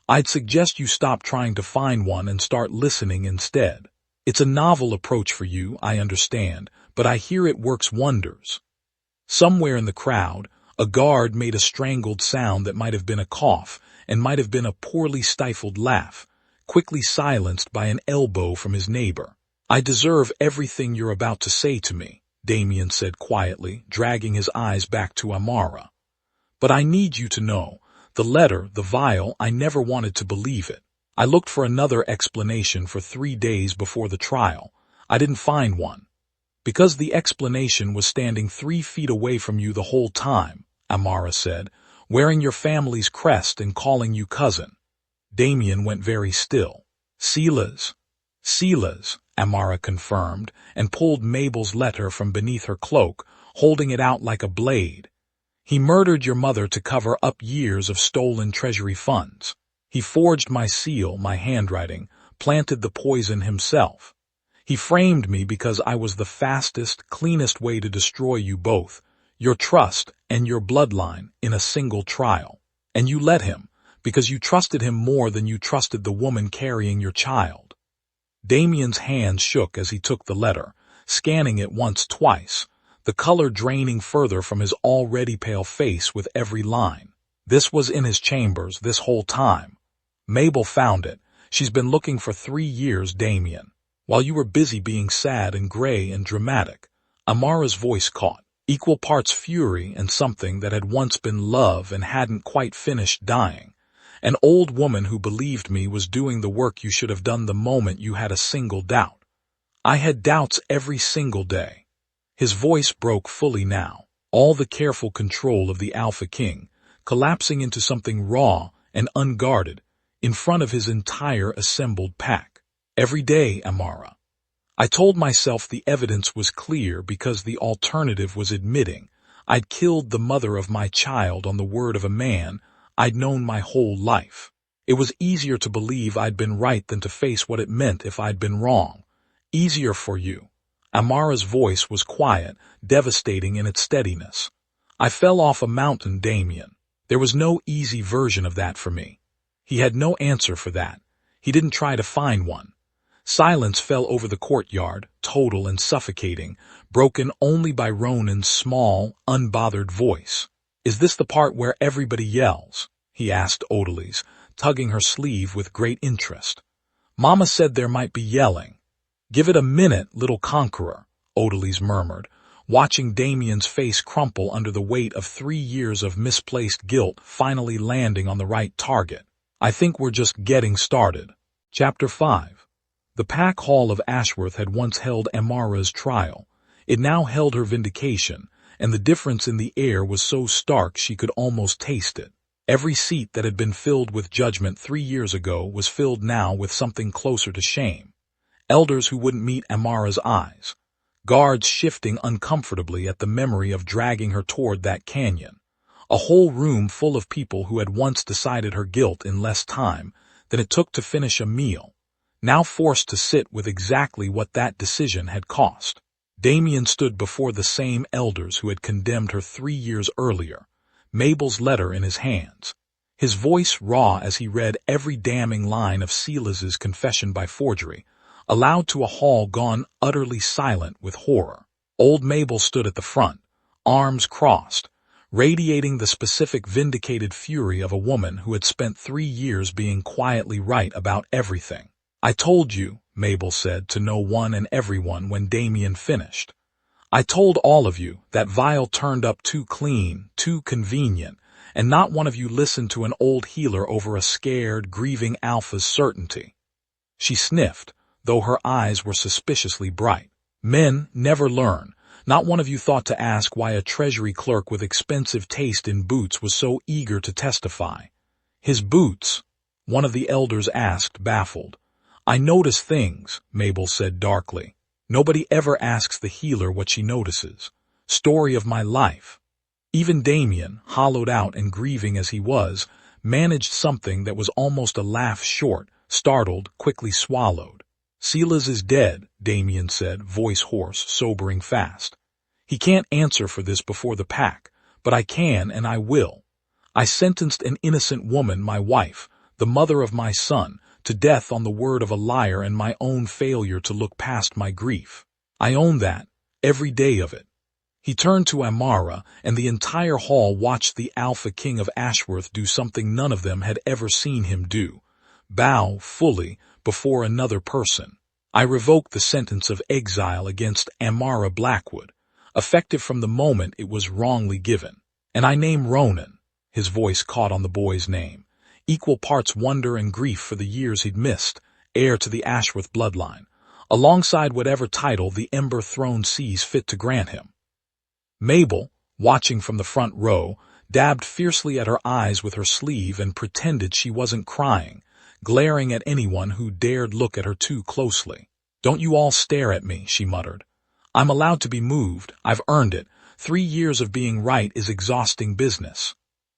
"I'd suggest you stop trying to find one and start listening instead. It's a novel approach for you, I understand, but I hear it works wonders." Somewhere in the crowd, a guard made a strangled sound that might have been a cough and might have been a poorly stifled laugh, quickly silenced by an elbow from his neighbor. "I deserve everything you're about to say to me," Damien said quietly, dragging his eyes back to Amara. "But I need you to know, the letter, the vial, I never wanted to believe it. I looked for another explanation for 3 days before the trial. I didn't find one. Because the explanation was standing 3 feet away from you the whole time," Amara said, "wearing your family's crest and calling you cousin." Damien went very still. "Sela's." "Sela's," Amara confirmed, and pulled Mabel's letter from beneath her cloak, holding it out like a blade. "He murdered your mother to cover up years of stolen treasury funds. He forged my seal, my handwriting, planted the poison himself. He framed me because I was the fastest, cleanest way to destroy you both, your trust and your bloodline, in a single trial. And you let him, because you trusted him more than you trusted the woman carrying your child." Damien's hands shook as he took the letter, scanning it once, twice, the color draining further from his already pale face with every line. "This was in his chambers this whole time. Mabel found it. She's been looking for 3 years, Damien. While you were busy being sad and gray and dramatic." Amara's voice caught, equal parts fury and something that had once been love and hadn't quite finished dying. "An old woman who believed me was doing the work you should have done the moment you had a single doubt. I had doubts every single day." His voice broke fully now, all the careful control of the Alpha King, collapsing into something raw and unguarded, in front of his entire assembled pack. Every day, Amara. I told myself the evidence was clear because the alternative was admitting I'd killed the mother of my child on the word of a man I'd known my whole life. It was easier to believe I'd been right than to face what it meant if I'd been wrong. Easier for you. Amara's voice was quiet, devastating in its steadiness. I fell off a mountain, Damien. There was no easy version of that for me. He had no answer for that. He didn't try to find one. Silence fell over the courtyard, total and suffocating, broken only by Ronan's small, unbothered voice. "Is this the part where everybody yells?" he asked Odalise, tugging her sleeve with great interest. "Mama said there might be yelling." "Give it a minute, little conqueror," Odalise murmured, watching Damien's face crumple under the weight of 3 years of misplaced guilt finally landing on the right target. "I think we're just getting started." Chapter 5. The pack hall of Ashworth had once held Amara's trial. It now held her vindication, and the difference in the air was so stark she could almost taste it. Every seat that had been filled with judgment 3 years ago was filled now with something closer to shame. Elders who wouldn't meet Amara's eyes. Guards shifting uncomfortably at the memory of dragging her toward that canyon. A whole room full of people who had once decided her guilt in less time than it took to finish a meal, now forced to sit with exactly what that decision had cost. Damien stood before the same elders who had condemned her 3 years earlier, Mabel's letter in his hands. His voice raw as he read every damning line of Silas's confession by forgery, aloud to a hall gone utterly silent with horror. Old Mabel stood at the front, arms crossed, radiating the specific vindicated fury of a woman who had spent 3 years being quietly right about everything. "I told you," Mabel said to no one and everyone when Damien finished. "I told all of you that vial turned up too clean, too convenient, and not one of you listened to an old healer over a scared, grieving alpha's certainty." She sniffed, though her eyes were suspiciously bright. "Men never learn. Not one of you thought to ask why a treasury clerk with expensive taste in boots was so eager to testify." "His boots?" one of the elders asked, baffled. "I notice things," Mabel said darkly. "Nobody ever asks the healer what she notices. Story of my life." Even Damien, hollowed out and grieving as he was, managed something that was almost a laugh short, startled, quickly swallowed. "Silas is dead," Damien said, voice hoarse, sobering fast. "He can't answer for this before the pack, but I can and I will. I sentenced an innocent woman, my wife, the mother of my son, to death on the word of a liar and my own failure to look past my grief. I own that, every day of it." He turned to Amara, and the entire hall watched the Alpha King of Ashworth do something none of them had ever seen him do: bow fully before another person. "I revoke the sentence of exile against Amara Blackwood, effective from the moment it was wrongly given. And I name Ronan," his voice caught on the boy's name, equal parts wonder and grief for the years he'd missed, heir to the Ashworth bloodline, alongside whatever title the Ember throne sees fit to grant him. Mabel, watching from the front row, dabbed fiercely at her eyes with her sleeve and pretended she wasn't crying, glaring at anyone who dared look at her too closely. "Don't you all stare at me," she muttered. "I'm allowed to be moved. I've earned it. 3 years of being right is exhausting business."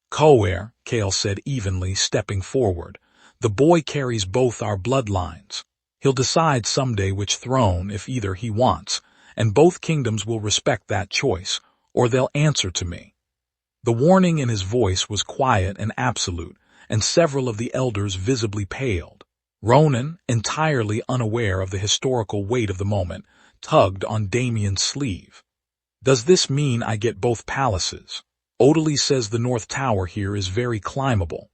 "Coer," Kael said evenly, stepping forward. "The boy carries both our bloodlines. He'll decide someday which throne, if either he wants, and both kingdoms will respect that choice, or they'll answer to me." The warning in his voice was quiet and absolute, and several of the elders visibly paled. Ronan, entirely unaware of the historical weight of the moment, tugged on Damien's sleeve. "Does this mean I get both palaces? Odalise says the North Tower here is very climbable."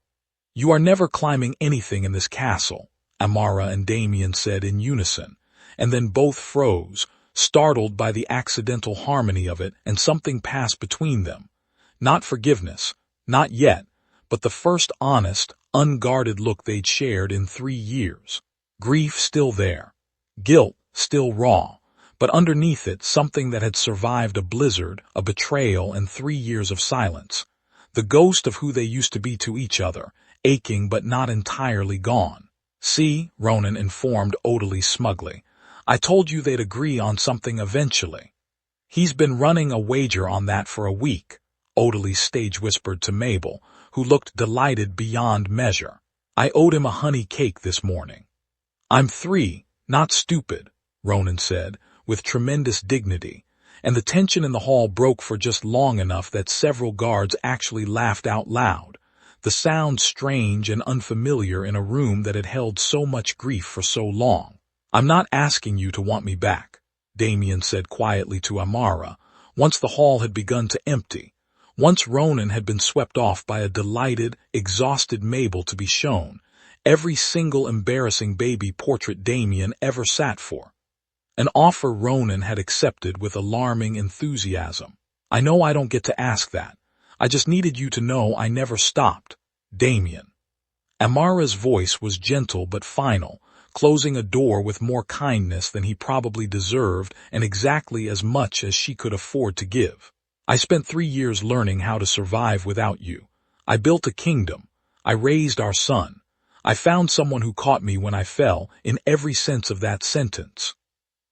"You are never climbing anything in this castle," Amara and Damien said in unison, and then both froze, startled by the accidental harmony of it, and something passed between them. Not forgiveness, not yet, but the first honest, unguarded look they'd shared in 3 years. Grief still there, guilt still raw, but underneath it something that had survived a blizzard, a betrayal, and 3 years of silence. The ghost of who they used to be to each other, aching but not entirely gone. See, Ronan informed Odalie smugly. I told you they'd agree on something eventually. He's been running a wager on that for a week, Odalie stage whispered to Mabel, who looked delighted beyond measure. I owed him a honey cake this morning. I'm 3, not stupid, Ronan said, with tremendous dignity, and the tension in the hall broke for just long enough that several guards actually laughed out loud, the sound strange and unfamiliar in a room that had held so much grief for so long. I'm not asking you to want me back, Damien said quietly to Amara, once the hall had begun to empty, once Ronan had been swept off by a delighted, exhausted Mabel to be shown every single embarrassing baby portrait Damien ever sat for. An offer Ronan had accepted with alarming enthusiasm. I know I don't get to ask that. I just needed you to know I never stopped. Damien. Amara's voice was gentle but final, closing a door with more kindness than he probably deserved and exactly as much as she could afford to give. I spent 3 years learning how to survive without you. I built a kingdom. I raised our son. I found someone who caught me when I fell, in every sense of that sentence.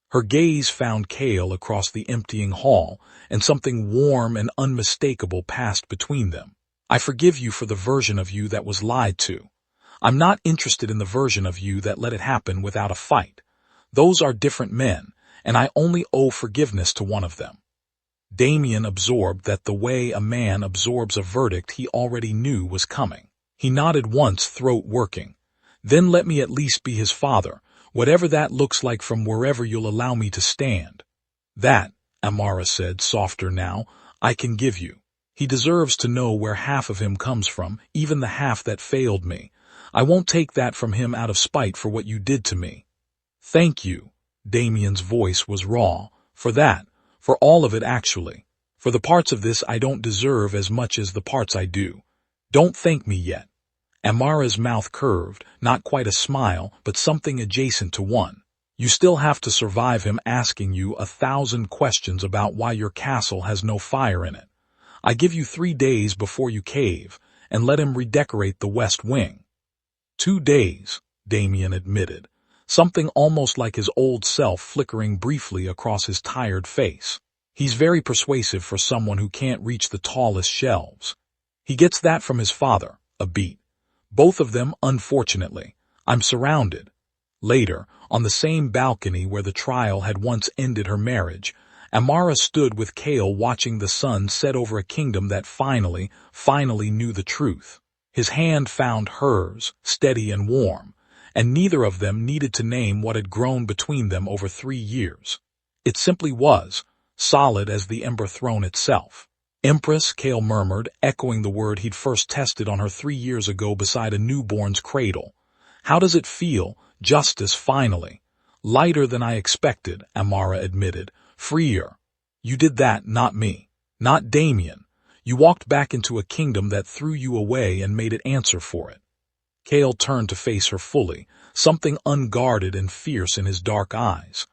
Her gaze found Kael across the emptying hall, and something warm and unmistakable passed between them. I forgive you for the version of you that was lied to. I'm not interested in the version of you that let it happen without a fight. Those are different men, and I only owe forgiveness to one of them. Damien absorbed that the way a man absorbs a verdict he already knew was coming. He nodded once, throat working. Then let me at least be his father, whatever that looks like from wherever you'll allow me to stand. That, Amara said, softer now, I can give you. He deserves to know where half of him comes from, even the half that failed me. I won't take that from him out of spite for what you did to me. Thank you. Damien's voice was raw. For that. For all of it actually. For the parts of this I don't deserve as much as the parts I do. Don't thank me yet. Amara's mouth curved, not quite a smile, but something adjacent to one. You still have to survive him asking you 1,000 questions about why your castle has no fire in it. I give you 3 days before you cave, and let him redecorate the west wing. 2 days, Damien admitted, something almost like his old self flickering briefly across his tired face. He's very persuasive for someone who can't reach the tallest shelves. He gets that from his father, a beat. Both of them, unfortunately. I'm surrounded. Later, on the same balcony where the trial had once ended her marriage, Amara stood with Kael watching the sun set over a kingdom that finally knew the truth. His hand found hers, steady and warm, and neither of them needed to name what had grown between them over 3 years. It simply was, solid as the Ember throne itself. Empress, Kael murmured, echoing the word he'd first tested on her 3 years ago beside a newborn's cradle. How does it feel? Justice, finally. Lighter than I expected, Amara admitted. Freer. You did that, not me. Not Damien. You walked back into a kingdom that threw you away and made it answer for it. Kael turned to face her fully, something unguarded and fierce in his dark eyes.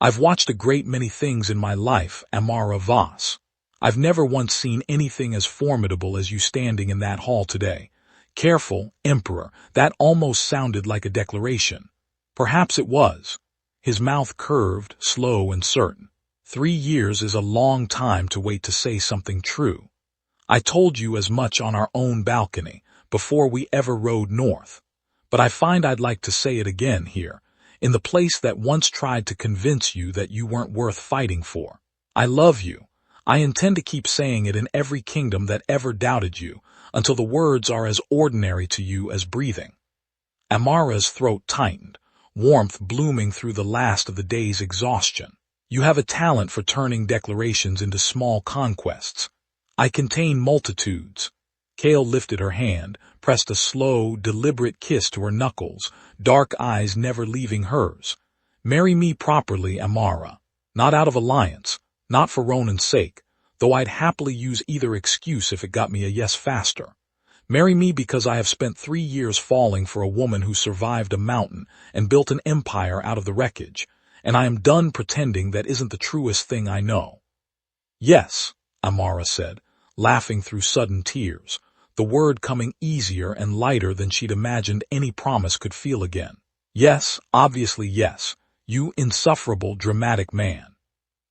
I've watched a great many things in my life, Amara Voss. I've never once seen anything as formidable as you standing in that hall today. Careful, Emperor, that almost sounded like a declaration. Perhaps it was. His mouth curved, slow and certain. 3 years is a long time to wait to say something true. I told you as much on our own balcony, before we ever rode north. But I find I'd like to say it again here, in the place that once tried to convince you that you weren't worth fighting for. I love you. I intend to keep saying it in every kingdom that ever doubted you, until the words are as ordinary to you as breathing. Amara's throat tightened, warmth blooming through the last of the day's exhaustion. You have a talent for turning declarations into small conquests. I contain multitudes. Kael lifted her hand, pressed a slow, deliberate kiss to her knuckles, dark eyes never leaving hers. Marry me properly, Amara. Not out of alliance, not for Ronan's sake, though I'd happily use either excuse if it got me a yes faster. Marry me because I have spent 3 years falling for a woman who survived a mountain and built an empire out of the wreckage, and I am done pretending that isn't the truest thing I know. Yes, Amara said, laughing through sudden tears. the word coming easier and lighter than she'd imagined any promise could feel again. Yes, obviously yes, you insufferable, dramatic man.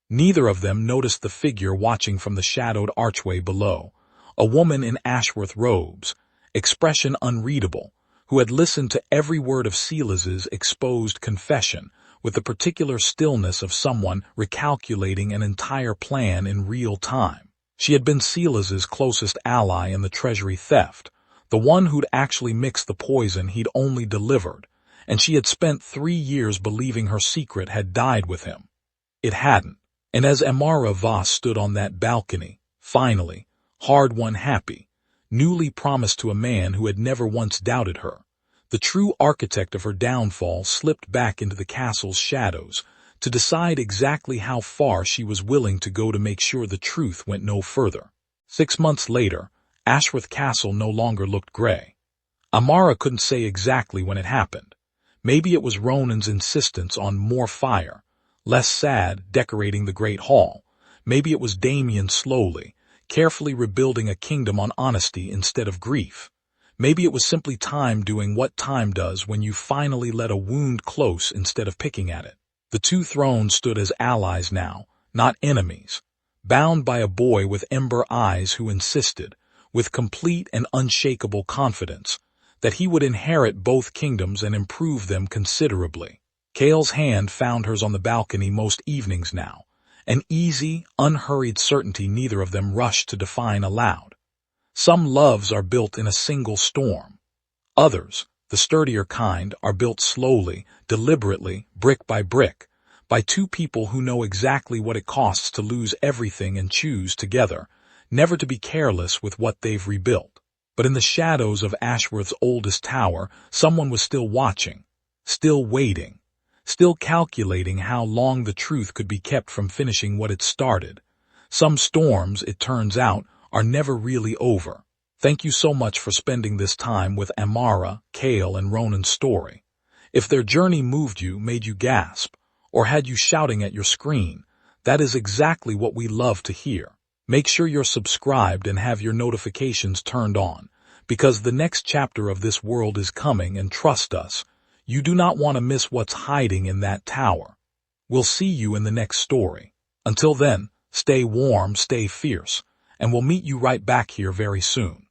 Neither of them noticed the figure watching from the shadowed archway below, a woman in Ashworth robes, expression unreadable, who had listened to every word of Silas's exposed confession with the particular stillness of someone recalculating an entire plan in real time. She had been Silas's closest ally in the treasury theft, the one who'd actually mixed the poison he'd only delivered, and she had spent 3 years believing her secret had died with him. It hadn't, and as Amara Voss stood on that balcony, finally, hard-won happy, newly promised to a man who had never once doubted her, the true architect of her downfall slipped back into the castle's shadows to decide exactly how far she was willing to go to make sure the truth went no further. 6 months later, Ashworth Castle no longer looked gray. Amara couldn't say exactly when it happened. Maybe it was Ronan's insistence on more fire, less sad, decorating the Great Hall. Maybe it was Damien slowly, carefully rebuilding a kingdom on honesty instead of grief. Maybe it was simply time doing what time does when you finally let a wound close instead of picking at it. The two thrones stood as allies now, not enemies, bound by a boy with ember eyes who insisted, with complete and unshakable confidence, that he would inherit both kingdoms and improve them considerably. Kael's hand found hers on the balcony most evenings now, an easy, unhurried certainty neither of them rushed to define aloud. Some loves are built in a single storm. Others, the sturdier kind, are built slowly, deliberately, brick by two people who know exactly what it costs to lose everything and choose together, never to be careless with what they've rebuilt. But in the shadows of Ashworth's oldest tower, someone was still watching, still waiting, still calculating how long the truth could be kept from finishing what it started. Some storms, it turns out, are never really over. Thank you so much for spending this time with Amara, Kael, and Ronan's story. If their journey moved you, made you gasp, or had you shouting at your screen, that is exactly what we love to hear. Make sure you're subscribed and have your notifications turned on, because the next chapter of this world is coming, and trust us, you do not want to miss what's hiding in that tower. We'll see you in the next story. Until then, stay warm, stay fierce, and we'll meet you right back here very soon.